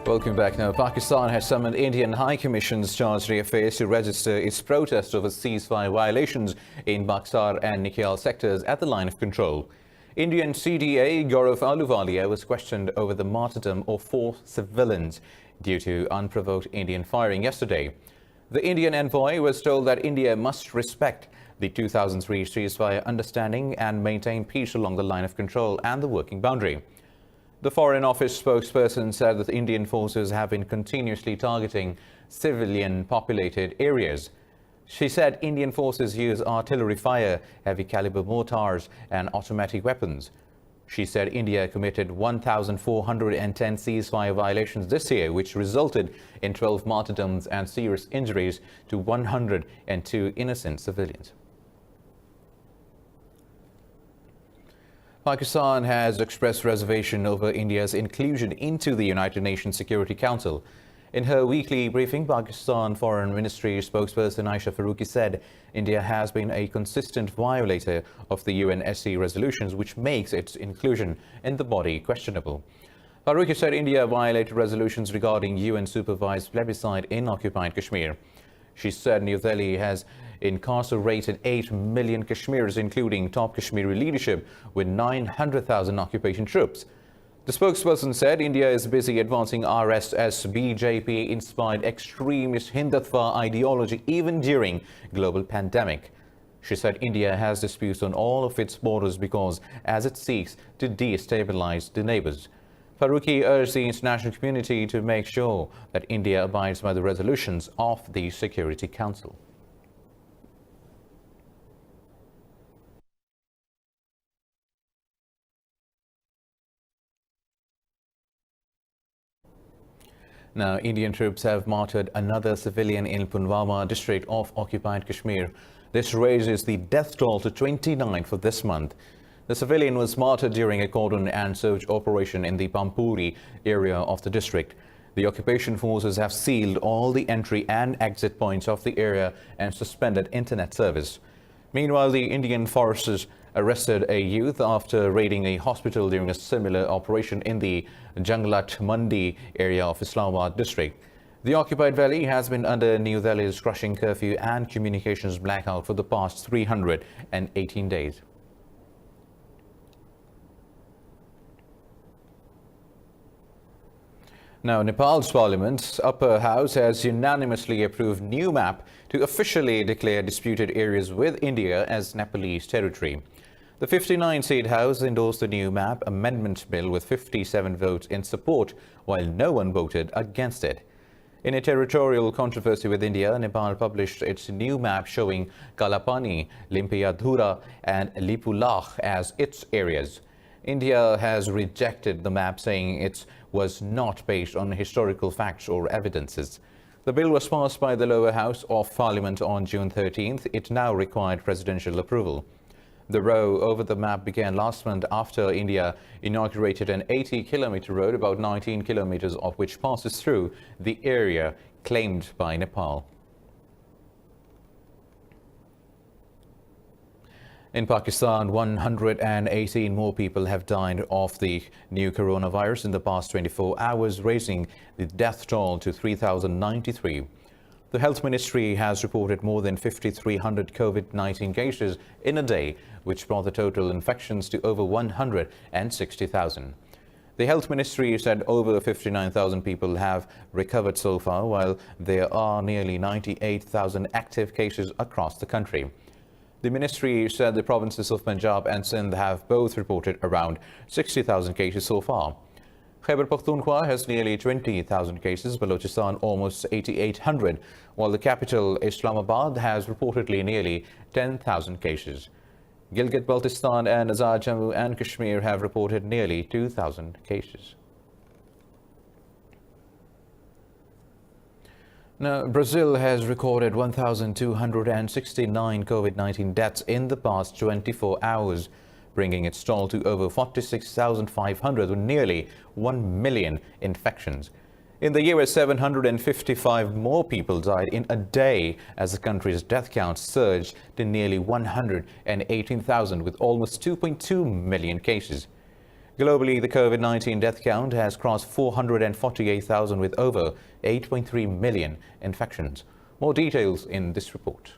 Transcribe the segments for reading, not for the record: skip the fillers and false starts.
Welcome back. Now, Pakistan has summoned Indian High Commission's Chargé d'Affaires to register its protest over ceasefire violations in Baksar and Nikyal sectors at the line of control. Indian CDA Gaurav Ahluwalia was questioned over the martyrdom of 4 civilians due to unprovoked Indian firing yesterday. The Indian envoy was told that India must respect the 2003 ceasefire understanding and maintain peace along the line of control and the working boundary. The Foreign Office spokesperson said that Indian forces have been continuously targeting civilian-populated areas. She said Indian forces use artillery fire, heavy-caliber mortars and automatic weapons. She said India committed 1,410 ceasefire violations this year, which resulted in 12 martyrdoms and serious injuries to 102 innocent civilians. Pakistan has expressed reservation over India's inclusion into the United Nations Security Council. In her weekly briefing, Pakistan Foreign Ministry spokesperson Aisha Farooqi said India has been a consistent violator of the UNSC resolutions, which makes its inclusion in the body questionable. Farooqi said India violated resolutions regarding UN-supervised plebiscite in occupied Kashmir. She said New Delhi has incarcerated 8 million Kashmiris, including top Kashmiri leadership, with 900,000 occupation troops. The spokesperson said India is busy advancing RSS BJP-inspired extremist Hindutva ideology even during global pandemic. She said India has disputes on all of its borders because as it seeks to destabilize the neighbors. Farooqi urged the international community to make sure that India abides by the resolutions of the Security Council. Now, Indian troops have martyred another civilian in Pulwama district of occupied Kashmir. This raises the death toll to 29 for this month. The civilian was martyred during a cordon and search operation in the Pampuri area of the district. The occupation forces have sealed all the entry and exit points of the area and suspended internet service. Meanwhile, the Indian forces arrested a youth after raiding a hospital during a similar operation in the Janglat Mandi area of Islamabad district. The occupied valley has been under New Delhi's crushing curfew and communications blackout for the past 318 days. Now, Nepal's parliament's upper house has unanimously approved new map to officially declare disputed areas with India as Nepalese territory. The 59-seat House endorsed the new map amendment bill with 57 votes in support, while no one voted against it. In a territorial controversy with India, Nepal published its new map showing Kalapani, Limpiadhura and Lipulakh as its areas. India has rejected the map, saying it was not based on historical facts or evidences. The bill was passed by the lower house of parliament on June 13th. It now required presidential approval. The row over the map began last month after India inaugurated an 80-kilometer road, about 19 kilometers of which passes through the area claimed by Nepal. In Pakistan, 118 more people have died of the new coronavirus in the past 24 hours, raising the death toll to 3,093. The Health Ministry has reported more than 5,300 COVID-19 cases in a day, which brought the total infections to over 160,000. The Health Ministry said over 59,000 people have recovered so far, while there are nearly 98,000 active cases across the country. The ministry said the provinces of Punjab and Sindh have both reported around 60,000 cases so far. Khyber Pakhtunkhwa has nearly 20,000 cases, Balochistan almost 8,800, while the capital Islamabad has reportedly nearly 10,000 cases. Gilgit-Baltistan and Azad Jammu and Kashmir have reported nearly 2,000 cases. Now, Brazil has recorded 1,269 COVID-19 deaths in the past 24 hours, bringing its toll to over 46,500 with nearly 1 million infections. In the US, 755 more people died in a day as the country's death count surged to nearly 118,000 with almost 2.2 million cases. Globally, the COVID-19 death count has crossed 448,000 with over 8.3 million infections. More details in this report.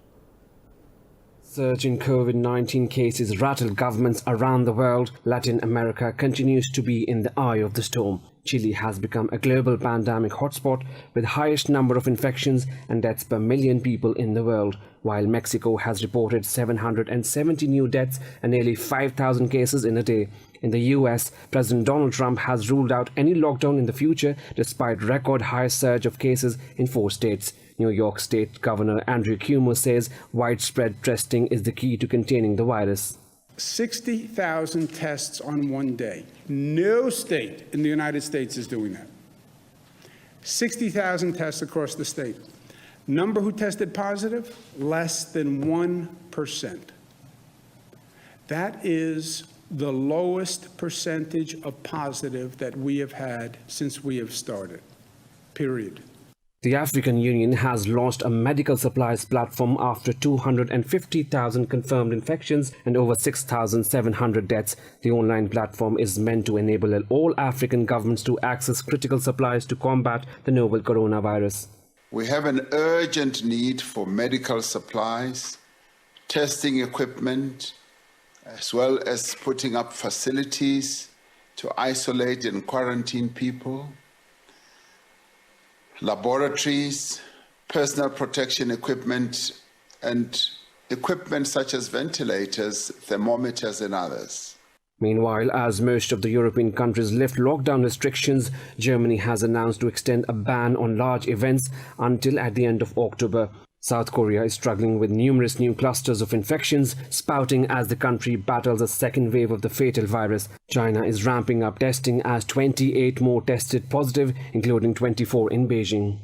Surge in COVID-19 cases rattle governments around the world. Latin America continues to be in the eye of the storm. Chile has become a global pandemic hotspot with highest number of infections and deaths per million people in the world, while Mexico has reported 770 new deaths and nearly 5,000 cases in a day. In the US, President Donald Trump has ruled out any lockdown in the future despite record high surge of cases in 4 states. New York State Governor Andrew Cuomo says widespread testing is the key to containing the virus. 60,000 tests on one day. No state in the United States is doing that. 60,000 tests across the state. Number who tested positive? Less than 1%. That is the lowest percentage of positive that we have had since we have started, period. The African Union has launched a medical supplies platform after 250,000 confirmed infections and over 6,700 deaths. The online platform is meant to enable all African governments to access critical supplies to combat the novel coronavirus. We have an urgent need for medical supplies, testing equipment, as well as putting up facilities to isolate and quarantine people, laboratories, personal protection equipment, and equipment such as ventilators, thermometers, and others. Meanwhile, as most of the European countries lift lockdown restrictions, Germany has announced to extend a ban on large events until at the end of October. South Korea is struggling with numerous new clusters of infections spouting as the country battles a second wave of the fatal virus. China is ramping up testing as 28 more tested positive, including 24 in Beijing.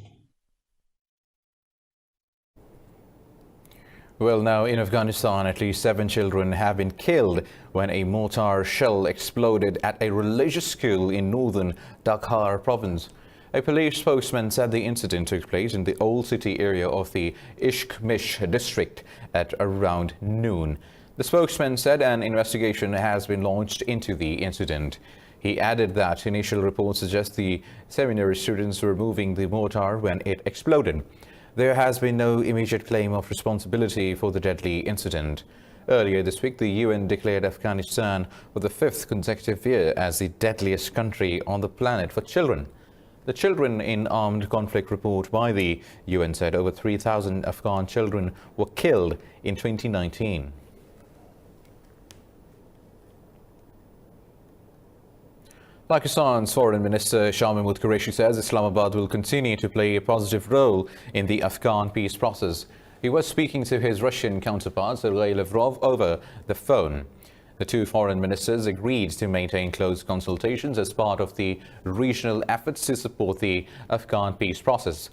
Well, now in Afghanistan, at least 7 children have been killed when a mortar shell exploded at a religious school in northern Dakhar province. A police spokesman said the incident took place in the old city area of the Ishkmish district at around noon. The spokesman said an investigation has been launched into the incident. He added that initial reports suggest the seminary students were moving the mortar when it exploded. There has been no immediate claim of responsibility for the deadly incident. Earlier this week, the UN declared Afghanistan for the 5th consecutive year as the deadliest country on the planet for children. The Children in Armed Conflict report by the UN said over 3,000 Afghan children were killed in 2019. Pakistan's Foreign Minister Shah Mahmood Qureshi says Islamabad will continue to play a positive role in the Afghan peace process. He was speaking to his Russian counterpart Sergei Lavrov over the phone. The 2 foreign ministers agreed to maintain close consultations as part of the regional efforts to support the Afghan peace process.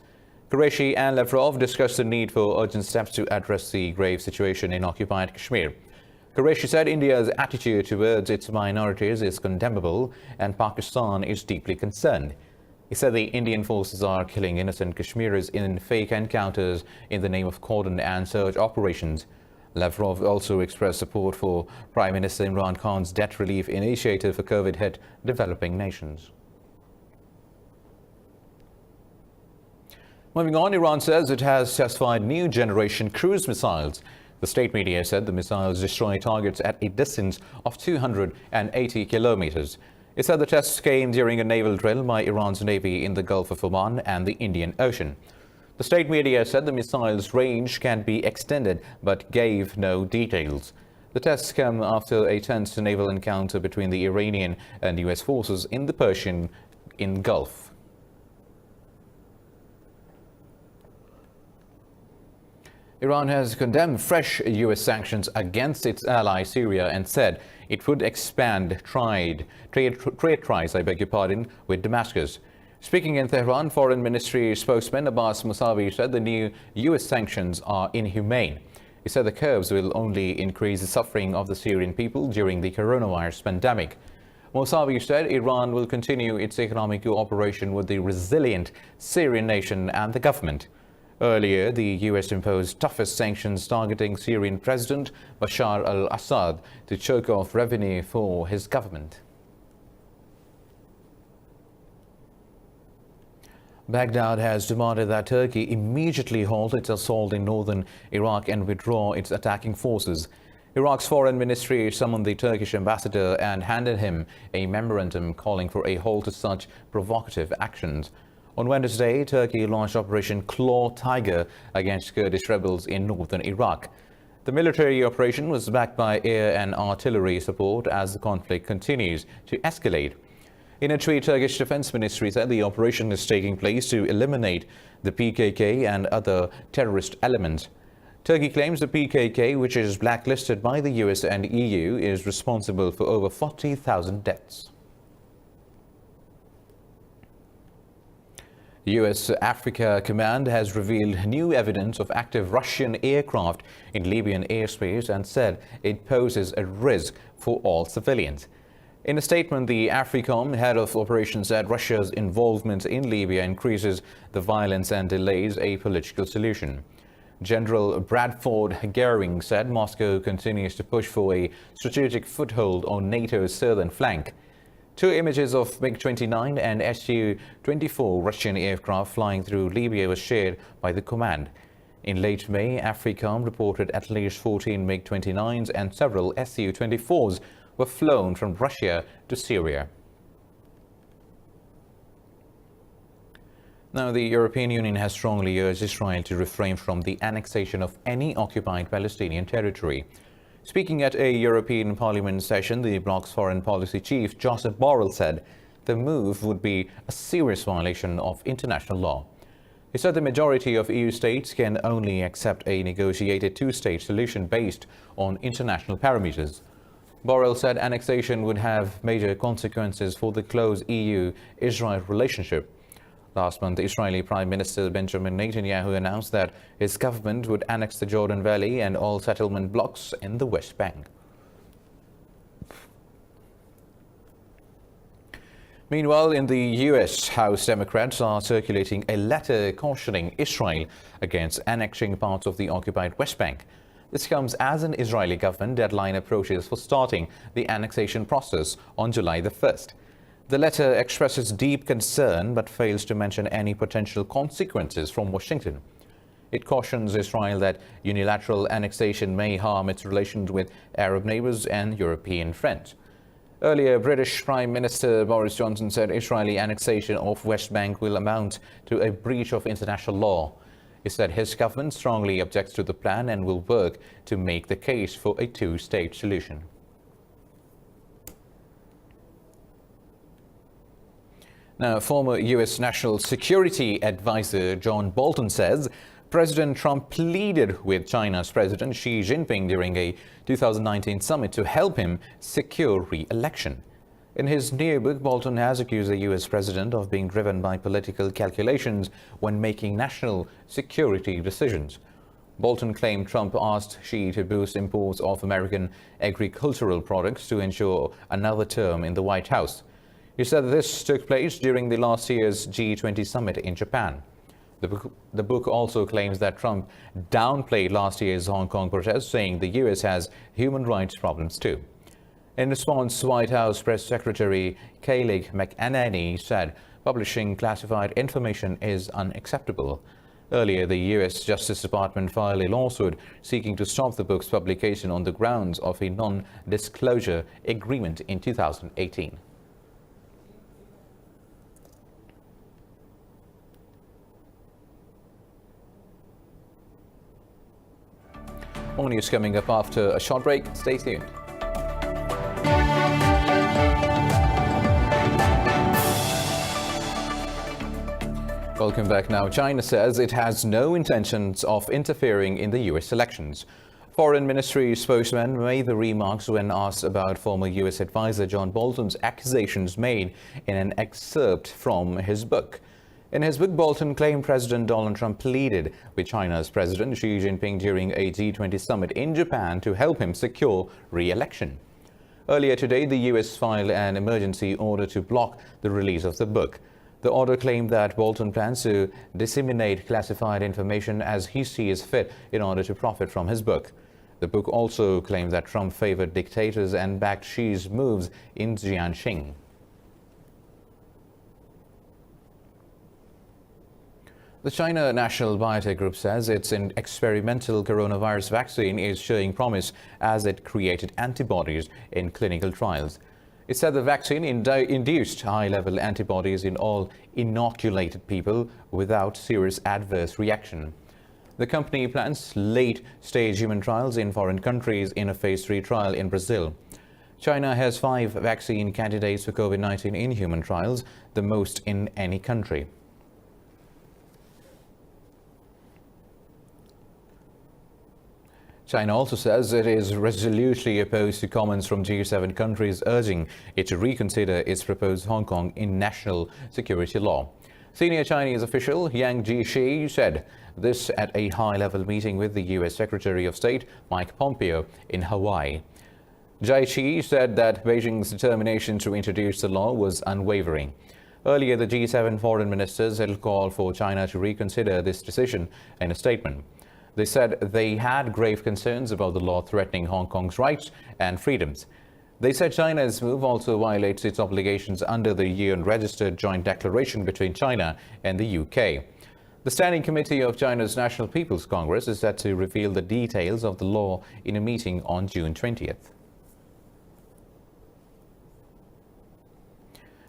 Qureshi and Lavrov discussed the need for urgent steps to address the grave situation in occupied Kashmir. Qureshi said India's attitude towards its minorities is condemnable and Pakistan is deeply concerned. He said the Indian forces are killing innocent Kashmiris in fake encounters in the name of cordon and search operations. Lavrov also expressed support for Prime Minister Imran Khan's debt relief initiative for COVID-hit developing nations. Moving on, Iran says it has testified new generation cruise missiles. The state media said the missiles destroy targets at a distance of 280 kilometers. It said the tests came during a naval drill by Iran's Navy in the Gulf of Oman and the Indian Ocean. The state media said the missile's range can be extended, but gave no details. The tests come after a tense naval encounter between the Iranian and US forces in the Persian Gulf. Iran has condemned fresh US sanctions against its ally Syria and said it would expand trade ties, with Damascus. Speaking in Tehran, Foreign Ministry spokesman Abbas Mousavi said the new U.S. sanctions are inhumane. He said the curbs will only increase the suffering of the Syrian people during the coronavirus pandemic. Mousavi said Iran will continue its economic cooperation with the resilient Syrian nation and the government. Earlier, the U.S. imposed toughest sanctions targeting Syrian President Bashar al-Assad to choke off revenue for his government. Baghdad has demanded that Turkey immediately halt its assault in northern Iraq and withdraw its attacking forces. Iraq's foreign ministry summoned the Turkish ambassador and handed him a memorandum calling for a halt to such provocative actions. On Wednesday, Turkey launched Operation Claw Tiger against Kurdish rebels in northern Iraq. The military operation was backed by air and artillery support as the conflict continues to escalate. In a tweet, Turkish Defense Ministry said the operation is taking place to eliminate the PKK and other terrorist elements. Turkey claims the PKK, which is blacklisted by the US and EU, is responsible for over 40,000 deaths. US Africa Command has revealed new evidence of active Russian aircraft in Libyan airspace and said it poses a risk for all civilians. In a statement, the AFRICOM head of operations said Russia's involvement in Libya increases the violence and delays a political solution. General Bradford Goering said Moscow continues to push for a strategic foothold on NATO's southern flank. Two images of MiG-29 and Su-24 Russian aircraft flying through Libya were shared by the command. In late May, AFRICOM reported at least 14 MiG-29s and several Su-24s were flown from Russia to Syria. Now, the European Union has strongly urged Israel to refrain from the annexation of any occupied Palestinian territory. Speaking at a European Parliament session, the bloc's foreign policy chief, Joseph Borrell, said the move would be a serious violation of international law. He said the majority of EU states can only accept a negotiated two-state solution based on international parameters. Borrell said annexation would have major consequences for the close EU-Israel relationship. Last month, Israeli Prime Minister Benjamin Netanyahu announced that his government would annex the Jordan Valley and all settlement blocks in the West Bank. Meanwhile, in the US, House Democrats are circulating a letter cautioning Israel against annexing parts of the occupied West Bank. This comes as an Israeli government deadline approaches for starting the annexation process on July the 1st. The letter expresses deep concern but fails to mention any potential consequences from Washington. It cautions Israel that unilateral annexation may harm its relations with Arab neighbors and European friends. Earlier, British Prime Minister Boris Johnson said Israeli annexation of West Bank will amount to a breach of international law. He said his government strongly objects to the plan and will work to make the case for a two-state solution. Now, former U.S. National Security Advisor John Bolton says President Trump pleaded with China's President Xi Jinping during a 2019 summit to help him secure re-election. In his new book, Bolton has accused the U.S. president of being driven by political calculations when making national security decisions. Bolton claimed Trump asked Xi to boost imports of American agricultural products to ensure another term in the White House. He said this took place during the last year's G20 summit in Japan. The book also claims that Trump downplayed last year's Hong Kong protests, saying the U.S. has human rights problems too. In response, White House Press Secretary Kayleigh McEnany said publishing classified information is unacceptable. Earlier, the U.S. Justice Department filed a lawsuit seeking to stop the book's publication on the grounds of a non-disclosure agreement in 2018. More news coming up after a short break. Stay tuned. Welcome back now. China says it has no intentions of interfering in the U.S. elections. Foreign Ministry spokesman made the remarks when asked about former U.S. advisor John Bolton's accusations made in an excerpt from his book. In his book, Bolton claimed President Donald Trump pleaded with China's President Xi Jinping during a G20 summit in Japan to help him secure re-election. Earlier today, the U.S. filed an emergency order to block the release of the book. The order claimed that Bolton plans to disseminate classified information as he sees fit in order to profit from his book. The book also claimed that Trump favored dictators and backed Xi's moves in Jiangxing. The China National Biotech Group says its experimental coronavirus vaccine is showing promise as it created antibodies in clinical trials. It said the vaccine induced high-level antibodies in all inoculated people without serious adverse reaction. The company plans late-stage human trials in foreign countries in a phase 3 trial in Brazil. China has 5 vaccine candidates for COVID-19 in human trials, the most in any country. China also says it is resolutely opposed to comments from G7 countries urging it to reconsider its proposed Hong Kong in national security law. Senior Chinese official Yang Jiechi said this at a high-level meeting with the U.S. Secretary of State Mike Pompeo in Hawaii. Jiechi said that Beijing's determination to introduce the law was unwavering. Earlier, the G7 foreign ministers had called for China to reconsider this decision in a statement. They said they had grave concerns about the law threatening Hong Kong's rights and freedoms. They said China's move also violates its obligations under the UN-registered joint declaration between China and the UK. The Standing Committee of China's National People's Congress is set to reveal the details of the law in a meeting on June 20th.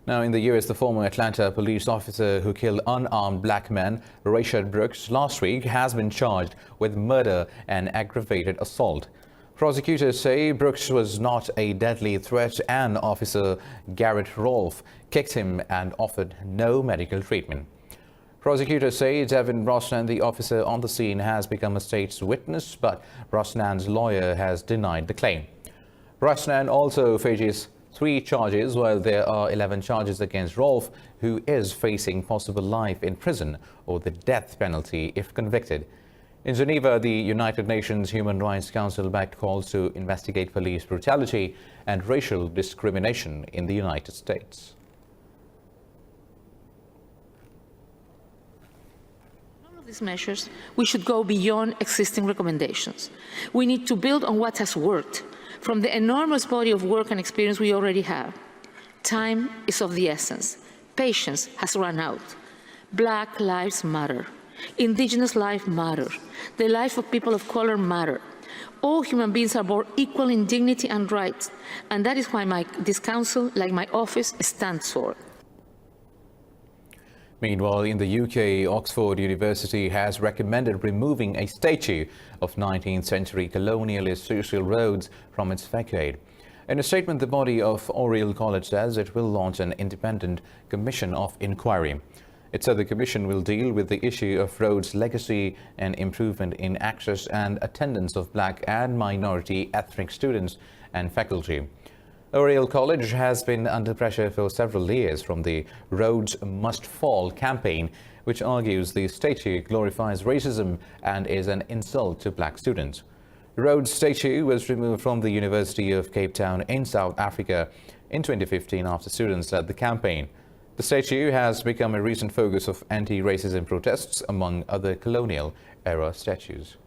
Now, in the U.S., the former Atlanta police officer who killed unarmed black man Rayshard Brooks last week has been charged with murder and aggravated assault. Prosecutors say Brooks was not a deadly threat and Officer Garrett Rolfe kicked him and offered no medical treatment. Prosecutors say Devin Brosnan, the officer on the scene, has become a state's witness, but Brosnan's lawyer has denied the claim. Brosnan also faces 3 charges, while there are 11 charges against Rolfe, who is facing possible life in prison or the death penalty if convicted. In Geneva, the United Nations Human Rights Council backed calls to investigate police brutality and racial discrimination in the United States. In all of these measures, we should go beyond existing recommendations. We need to build on what has worked from the enormous body of work and experience we already have. Time is of the essence. Patience has run out. Black lives matter. Indigenous life matter. The life of people of color matter. All human beings are born equal in dignity and rights, and that is why this council, like my office, stands for. Meanwhile, in the UK, Oxford University has recommended removing a statue of 19th century colonialist Cecil Rhodes from its facade. In a statement, the body of Oriel College says it will launch an independent commission of inquiry. It said the commission will deal with the issue of Rhodes' legacy and improvement in access and attendance of black and minority ethnic students and faculty. Oriel College has been under pressure for several years from the Rhodes Must Fall campaign, which argues the statue glorifies racism and is an insult to black students. Rhodes' statue was removed from the University of Cape Town in South Africa in 2015 after students led the campaign. The statue has become a recent focus of anti-racism protests among other colonial-era statues.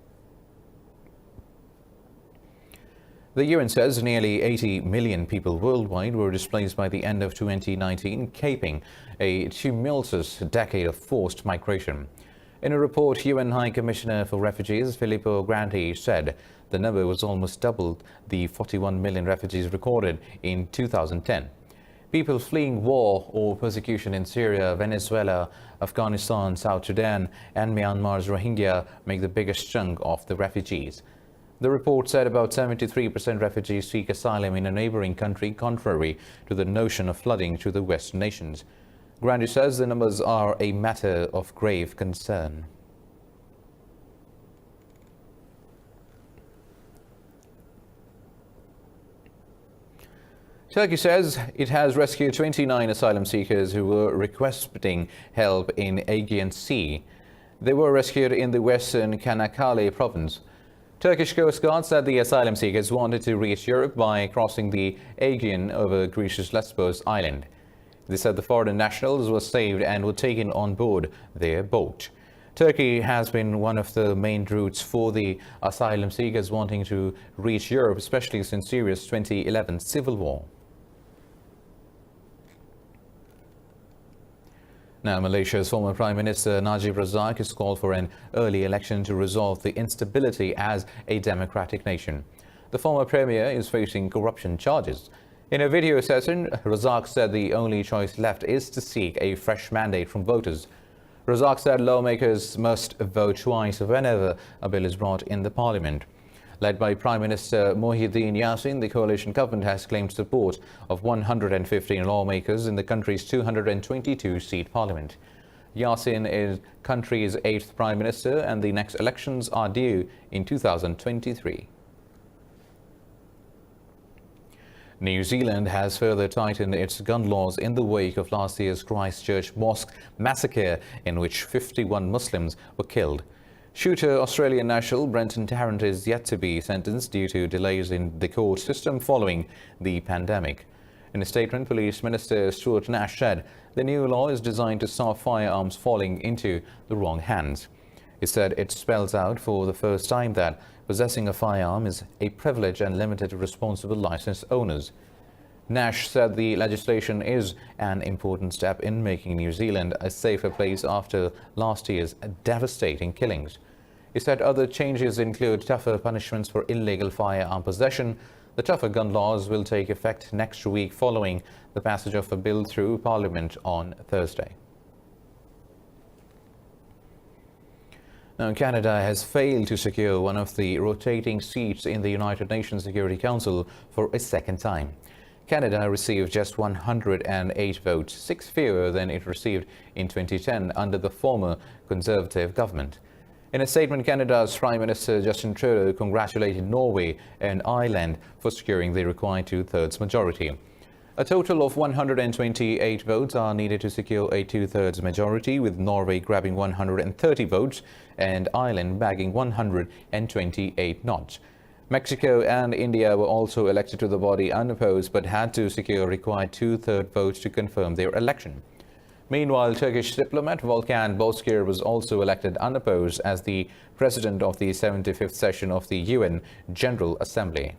The UN says nearly 80 million people worldwide were displaced by the end of 2019, capping a tumultuous decade of forced migration. In a report, UN High Commissioner for Refugees Filippo Grandi said the number was almost double the 41 million refugees recorded in 2010. People fleeing war or persecution in Syria, Venezuela, Afghanistan, South Sudan and Myanmar's Rohingya make the biggest chunk of the refugees. The report said about 73% refugees seek asylum in a neighboring country, contrary to the notion of flooding to the Western nations. Grandi says the numbers are a matter of grave concern. Turkey says it has rescued 29 asylum seekers who were requesting help in Aegean Sea. They were rescued in the western Çanakkale province. Turkish Coast Guard said the asylum seekers wanted to reach Europe by crossing the Aegean over Greece's Lesbos island. They said the foreign nationals were saved and were taken on board their boat. Turkey has been one of the main routes for the asylum seekers wanting to reach Europe, especially since Syria's 2011 civil war. Now, Malaysia's former Prime Minister Najib Razak has called for an early election to resolve the instability as a democratic nation. The former premier is facing corruption charges. In a video session, Razak said the only choice left is to seek a fresh mandate from voters. Razak said lawmakers must vote twice whenever a bill is brought in the parliament. Led by Prime Minister Muhyiddin Yassin, the coalition government has claimed support of 115 lawmakers in the country's 222-seat parliament. Yassin is country's 8th Prime Minister, and the next elections are due in 2023. New Zealand has further tightened its gun laws in the wake of last year's Christchurch mosque massacre, in which 51 Muslims were killed. Shooter Australian national Brenton Tarrant is yet to be sentenced due to delays in the court system following the pandemic. In a statement, Police Minister Stuart Nash said the new law is designed to stop firearms falling into the wrong hands. He said it spells out for the first time that possessing a firearm is a privilege and limited to responsible license owners. Nash said the legislation is an important step in making New Zealand a safer place after last year's devastating killings. He said other changes include tougher punishments for illegal firearm possession. The tougher gun laws will take effect next week following the passage of a bill through Parliament on Thursday. Now, Canada has failed to secure one of the rotating seats in the United Nations Security Council for a second time. Canada received just 108 votes, 6 fewer than it received in 2010 under the former Conservative government. In a statement, Canada's Prime Minister Justin Trudeau congratulated Norway and Ireland for securing the required two-thirds majority. A total of 128 votes are needed to secure a two-thirds majority, with Norway grabbing 130 votes and Ireland bagging 128 not. Mexico and India were also elected to the body unopposed, but had to secure required two-thirds votes to confirm their election. Meanwhile, Turkish diplomat Volkan Bozkır was also elected unopposed as the president of the 75th session of the UN General Assembly.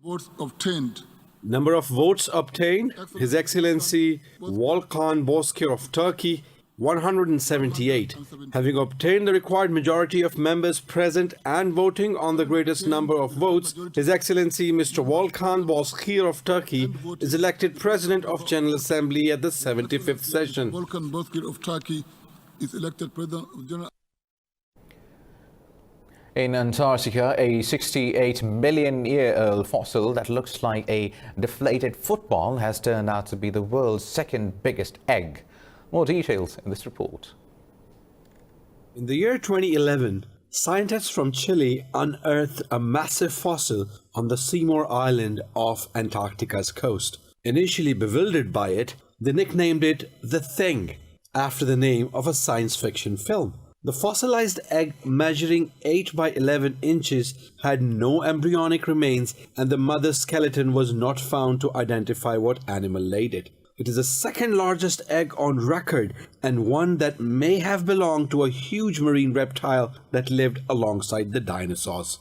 Votes obtained. Number of votes obtained: His Excellency Volkan Bozkır of Turkey, 178. Having obtained the required majority of members present and voting on the greatest number of votes, His Excellency Mr. Volkan Bozkır of Turkey is elected President of General Assembly at the 75th session. Volkan Bozkır of Turkey is elected President of General. In Antarctica, a 68-million-year-old fossil that looks like a deflated football has turned out to be the world's second biggest egg. More details in this report. In the year 2011, scientists from Chile unearthed a massive fossil on the Seymour Island off Antarctica's coast. Initially bewildered by it, they nicknamed it The Thing, after the name of a science fiction film. The fossilized egg, measuring 8 by 11 inches, had no embryonic remains, and the mother's skeleton was not found to identify what animal laid it. It is the second largest egg on record, and one that may have belonged to a huge marine reptile that lived alongside the dinosaurs.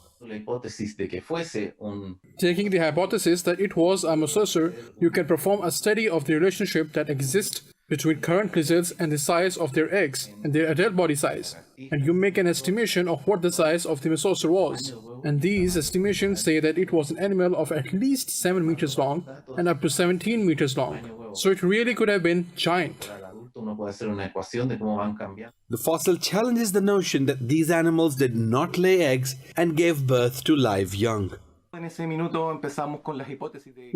Taking the hypothesis that it was a mosasaur, you can perform a study of the relationship that exists between current lizards and the size of their eggs and their adult body size, and you make an estimation of what the size of the mosasaur was. And these estimations say that it was an animal of at least 7 meters long and up to 17 meters long. So it really could have been giant. The fossil challenges the notion that these animals did not lay eggs and gave birth to live young. We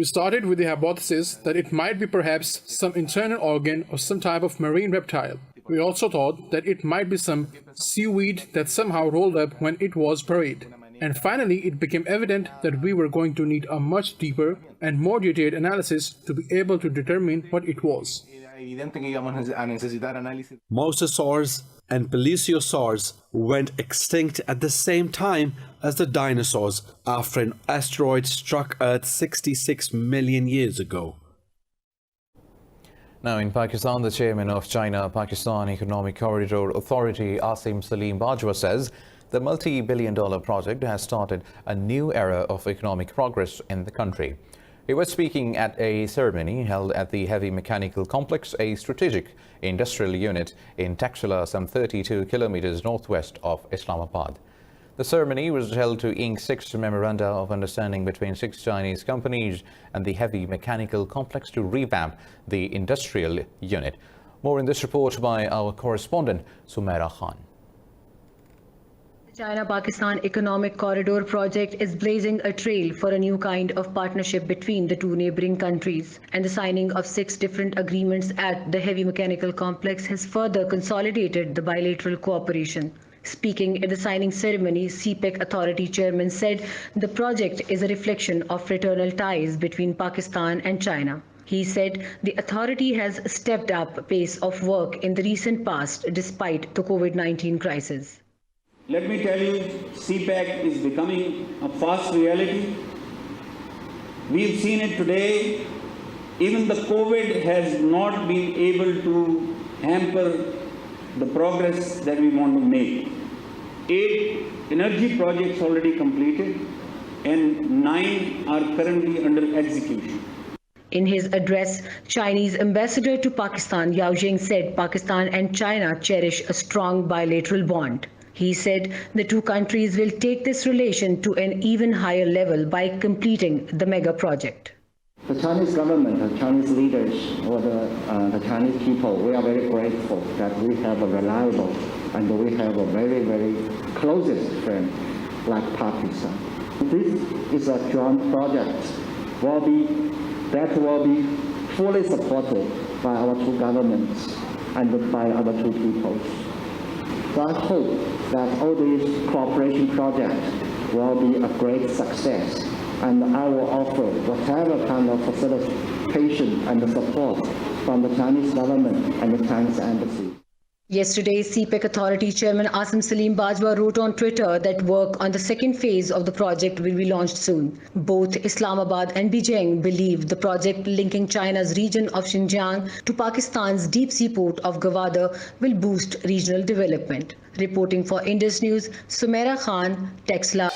started with the hypothesis that it might be perhaps some internal organ or some type of marine reptile. We also thought that it might be some seaweed that somehow rolled up when it was buried. And finally, it became evident that we were going to need a much deeper and more detailed analysis to be able to determine what it was. Mosasaurs and plesiosaurs went extinct at the same time as the dinosaurs after an asteroid struck Earth 66 million years ago. Now, in Pakistan, the chairman of China-Pakistan Economic Corridor Authority, Asim Salim Bajwa, says the multi-billion-dollar project has started a new era of economic progress in the country. He was speaking at a ceremony held at the Heavy Mechanical Complex, a strategic industrial unit in Taxila, some 32 kilometers northwest of Islamabad. The ceremony was held to ink 6 memoranda of understanding between 6 Chinese companies and the Heavy Mechanical Complex to revamp the industrial unit. More in this report by our correspondent, Sumaira Khan. The China-Pakistan Economic Corridor project is blazing a trail for a new kind of partnership between the two neighboring countries, and the signing of 6 different agreements at the Heavy Mechanical Complex has further consolidated the bilateral cooperation. Speaking at the signing ceremony, CPEC Authority Chairman said the project is a reflection of fraternal ties between Pakistan and China. He said the authority has stepped up pace of work in the recent past despite the COVID-19 crisis. Let me tell you, CPEC is becoming a fast reality. We've seen it today. Even the COVID has not been able to hamper the progress that we want to make. 8 energy projects already completed and 9 are currently under execution. In his address, Chinese ambassador to Pakistan Yao Jing said Pakistan and China cherish a strong bilateral bond. He said the two countries will take this relation to an even higher level by completing the mega project. The Chinese government, the Chinese leaders, or the Chinese people, we are very grateful that we have a reliable and we have a very, very closest friend like Pakistan. This is a joint project that will be fully supported by our two governments and by our two peoples. So I hope that all these cooperation projects will be a great success, and I will offer whatever kind of facilitation and support from the Chinese government and the Chinese embassy. Yesterday, CPEC Authority Chairman Asim Salim Bajwa wrote on Twitter that work on the second phase of the project will be launched soon. Both Islamabad and Beijing believe the project linking China's region of Xinjiang to Pakistan's deep sea port of Gwadar will boost regional development. Reporting for Indus News, Sumaira Khan, Taxila.